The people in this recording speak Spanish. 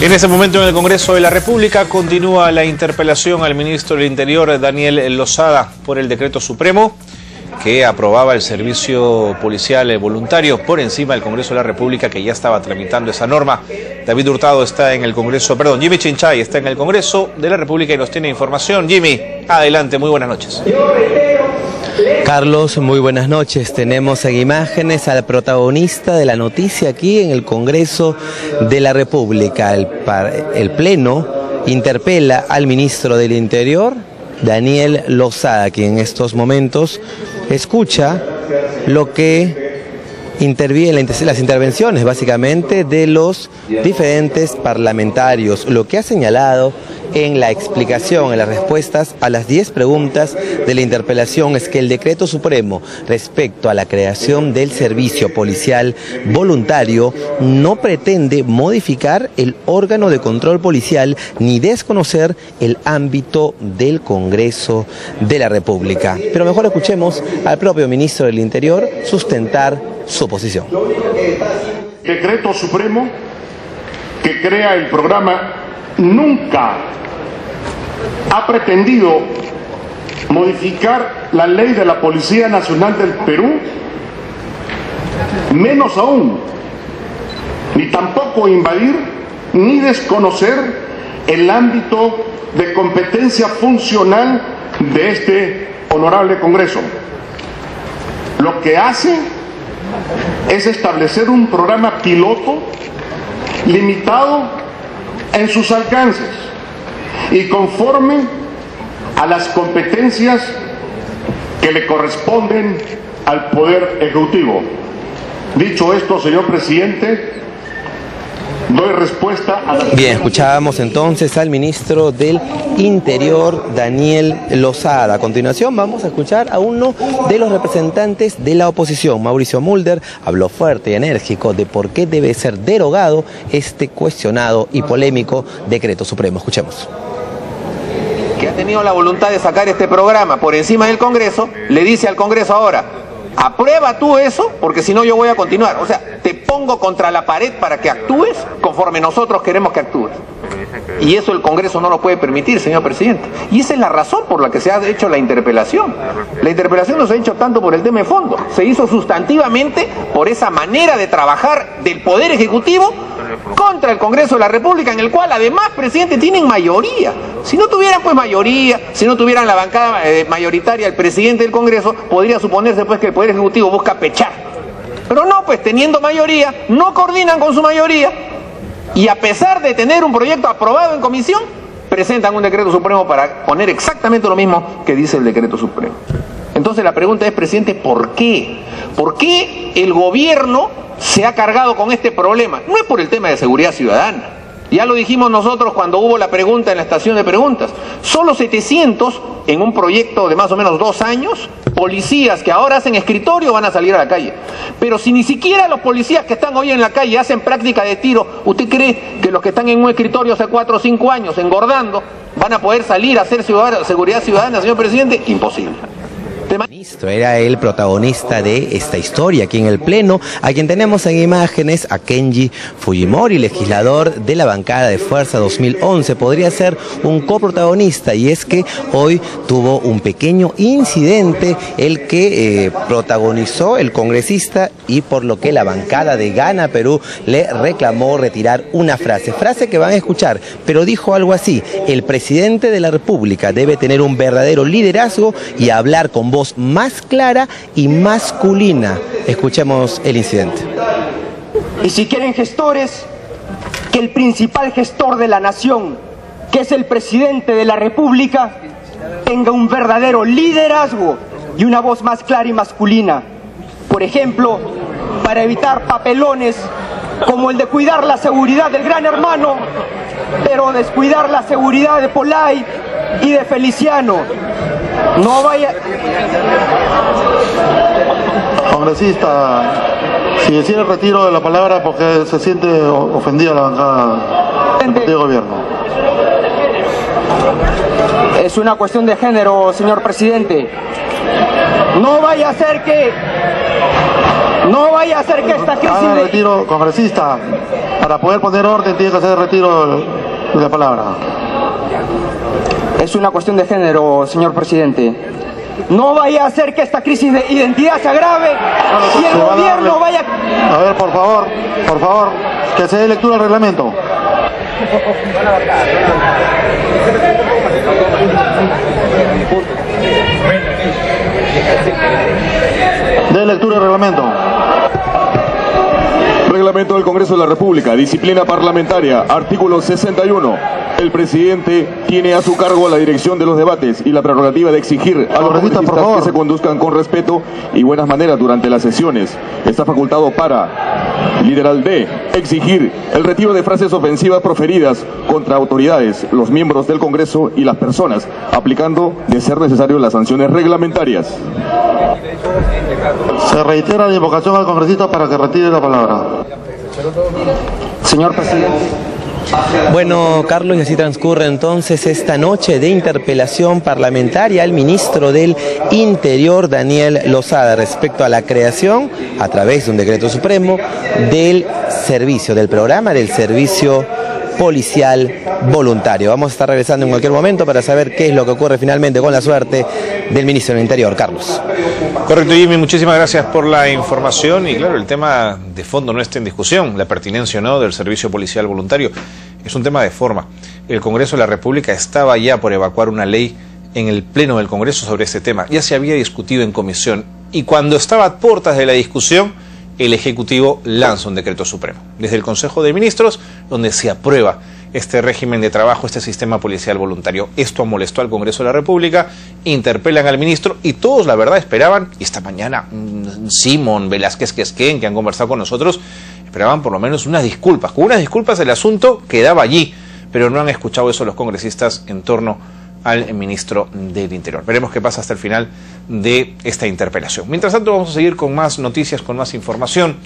En este momento en el Congreso de la República continúa la interpelación al ministro del Interior, Daniel Lozada, por el decreto supremo que aprobaba el servicio policial voluntario por encima del Congreso de la República, que ya estaba tramitando esa norma. David Hurtado está en el Congreso, Jimmy Chinchay está en el Congreso de la República y nos tiene información. Jimmy, adelante, muy buenas noches. Carlos, muy buenas noches. Tenemos en imágenes al protagonista de la noticia aquí en el Congreso de la República. El Pleno interpela al ministro del Interior, Daniel Lozada, quien en estos momentos escucha lo que interviene, las intervenciones básicamente de los diferentes parlamentarios. Lo que ha señalado en la explicación, en las respuestas a las 10 preguntas de la interpelación es que el decreto supremo respecto a la creación del servicio policial voluntario no pretende modificar el órgano de control policial ni desconocer el ámbito del Congreso de la República. Pero mejor escuchemos al propio ministro del Interior sustentar su posición. Decreto supremo que crea el programa nunca ha pretendido modificar la ley de la Policía Nacional del Perú, menos aún, ni tampoco invadir ni desconocer el ámbito de competencia funcional de este honorable Congreso. Lo que hace es establecer un programa piloto limitado en sus alcances y conforme a las competencias que le corresponden al Poder Ejecutivo. Dicho esto, señor presidente, doy respuesta a la... Bien, escuchábamos entonces al ministro del Interior, Daniel Lozada. A continuación vamos a escuchar a uno de los representantes de la oposición, Mauricio Mulder. Habló fuerte y enérgico de por qué debe ser derogado este cuestionado y polémico decreto supremo. Escuchemos. Que ha tenido la voluntad de sacar este programa por encima del Congreso, le dice al Congreso ahora: aprueba tú eso, porque si no yo voy a continuar. O sea, te pongo contra la pared para que actúes conforme nosotros queremos que actúes. Y eso el Congreso no lo puede permitir, señor presidente. Y esa es la razón por la que se ha hecho la interpelación. La interpelación no se ha hecho tanto por el tema de fondo, se hizo sustantivamente por esa manera de trabajar del Poder Ejecutivo contra el Congreso de la República, en el cual además, presidente, tienen mayoría. Si no tuvieran pues mayoría, si no tuvieran la bancada mayoritaria, el presidente del Congreso, podría suponerse pues que el Poder Ejecutivo busca pechar. Pero no, pues teniendo mayoría, no coordinan con su mayoría, y a pesar de tener un proyecto aprobado en comisión, presentan un decreto supremo para poner exactamente lo mismo que dice el decreto supremo. Entonces la pregunta es, presidente, ¿por qué? ¿Por qué el gobierno se ha cargado con este problema? No es por el tema de seguridad ciudadana. Ya lo dijimos nosotros cuando hubo la pregunta en la estación de preguntas. Solo 700 en un proyecto de más o menos 2 años, policías que ahora hacen escritorio van a salir a la calle. Pero si ni siquiera los policías que están hoy en la calle hacen práctica de tiro, ¿usted cree que los que están en un escritorio hace 4 o 5 años engordando van a poder salir a hacer seguridad ciudadana, señor presidente? Imposible. Ministro era el protagonista de esta historia aquí en el Pleno, a quien tenemos en imágenes a Kenji Fujimori, legislador de la bancada de Fuerza 2011. Podría ser un coprotagonista, y es que hoy tuvo un pequeño incidente el que protagonizó el congresista, y por lo que la bancada de Gana Perú le reclamó retirar una frase que van a escuchar, pero dijo algo así: el presidente de la República debe tener un verdadero liderazgo y hablar con voz más clara y masculina. Escuchemos el incidente. Y si quieren gestores, que el principal gestor de la nación, que es el presidente de la República, tenga un verdadero liderazgo y una voz más clara y masculina. Por ejemplo, para evitar papelones como el de cuidar la seguridad del Gran Hermano, pero descuidar la seguridad de Polay y de Feliciano. No vaya... Congresista, si decide el retiro de la palabra porque se siente ofendida la bancada del partido de gobierno. Es una cuestión de género, señor presidente. No vaya a ser que No vaya a hacer que esta crisis Haga retiro, congresista. Para poder poner orden tiene que hacer retiro de la palabra. Es una cuestión de género, señor presidente. No vaya a hacer que esta crisis de identidad se agrave y el gobierno vaya... A ver, por favor, que se dé lectura al reglamento. De lectura al reglamento. Reglamento del Congreso de la República, disciplina parlamentaria, artículo 61. El presidente tiene a su cargo la dirección de los debates y la prerrogativa de exigir a los congresistas que se conduzcan con respeto y buenas maneras durante las sesiones. Está facultado para, literal D, exigir el retiro de frases ofensivas proferidas contra autoridades, los miembros del Congreso y las personas, aplicando, de ser necesario, las sanciones reglamentarias. Se reitera la invocación al congresista para que retire la palabra. Señor presidente. Bueno, Carlos, y así transcurre entonces esta noche de interpelación parlamentaria al ministro del Interior, Daniel Losada, respecto a la creación, a través de un decreto supremo, del servicio, del programa del servicio policial voluntario. Vamos a estar regresando en cualquier momento para saber qué es lo que ocurre finalmente con la suerte del ministro del Interior. Carlos. Correcto, Jimmy, muchísimas gracias por la información. Y claro, el tema de fondo no está en discusión, la pertinencia o no del servicio policial voluntario. Es un tema de forma. El Congreso de la República estaba ya por evacuar una ley en el Pleno del Congreso sobre este tema. Ya se había discutido en comisión y cuando estaba a puertas de la discusión, el Ejecutivo lanza un decreto supremo desde el Consejo de Ministros, donde se aprueba este régimen de trabajo, este sistema policial voluntario. Esto molestó al Congreso de la República, interpelan al ministro y todos, la verdad, esperaban, y esta mañana Simón, Velázquez Quesquén, que han conversado con nosotros, esperaban por lo menos unas disculpas. Con unas disculpas el asunto quedaba allí, pero no han escuchado eso los congresistas en torno al ministro del Interior. Veremos qué pasa hasta el final de esta interpelación. Mientras tanto, vamos a seguir con más noticias, con más información.